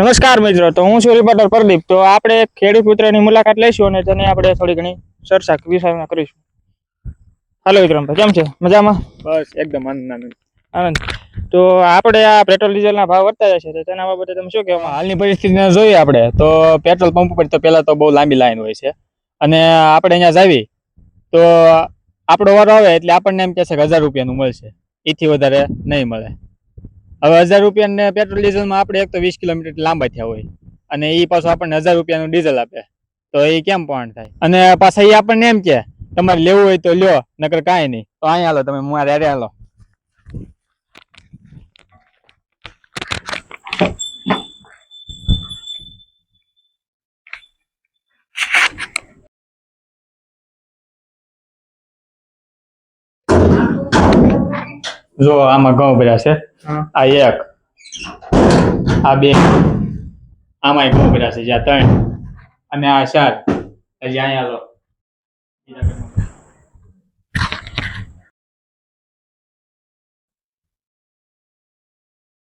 નમસ્કાર મિત્રો, તો હું છું રિપોર્ટર પ્રદીપ. તો આપણે ખેડૂત પુત્રની મુલાકાત લઈશું અને તેને આપણે થોડી ઘણી ચર્ચા વિચારણા કરીશું. હાલો વિક્રમભાઈ, કેમ છે? મજામાં? બસ એકદમ આનંદ. તો આપણે આ પેટ્રોલ ડીઝલના ભાવ વધતા છે તો તેના બાબતે તમે શું કહેવા? હાલની પરિસ્થિતિને જોઈએ આપણે તો પેટ્રોલ પંપ પર તો પહેલા તો બહુ લાંબી લાઈન હોય છે અને આપણે અહીંયા જાવી તો આપણો વારો આવે એટલે આપણને એમ કહેશે કે 1000 રૂપિયાનું મળશે, એથી વધારે નહીં મળે. હવે 1000 રૂપિયાને પેટ્રોલ ડીઝલમાં આપણે એક તો 20 કિલોમીટર લાંબા થયા હોય અને એ પાછું આપણને 1000 રૂપિયાનું ડીઝલ આપે તો એ કેમ પણ થાય? અને પાછા એ આપણને એમ કે તમારે લેવું હોય તો લ્યો, નકર કાંઈ નહીં. તો અહીંયા હાલો, તમે મારે અરે હાલો. જો આમાં ઘઉં ભર્યા છે, આ એક, આ બે, આમાં ઘઉં ભર્યા છે, જ્યાં 3 અને આ 4. હજી અહીંયા લો.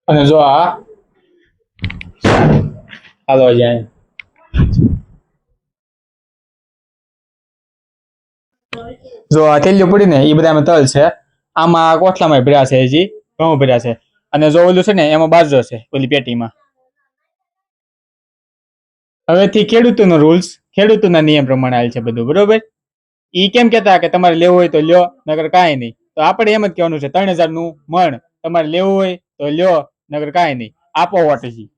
અને જો આ હાલો હજી અહીંયા. જો આ થેલીઓ પડી ને એ બધામાં તલ છે, આમાં કોઠલામાં ભર્યા છે, હજી ઘઉં ભર્યા છે. અને જો ઓલું છે ને એમાં બાજરો છે, ઓલી પેટીમાં. હવેથી ખેડૂતોનો રૂલ્સ, ખેડૂતોના નિયમ પ્રમાણે હાલ છે બધું, બરોબર? ઈ કેમ કહેતા કે તમારે લેવું હોય તો લ્યો, નગર કાંઈ નહીં. તો આપણે એમ જ કહેવાનું છે 3000 નું મણ તમારે લેવું હોય તો લ્યો, નગર કાંઈ નહીં. આપો વોટ હજી.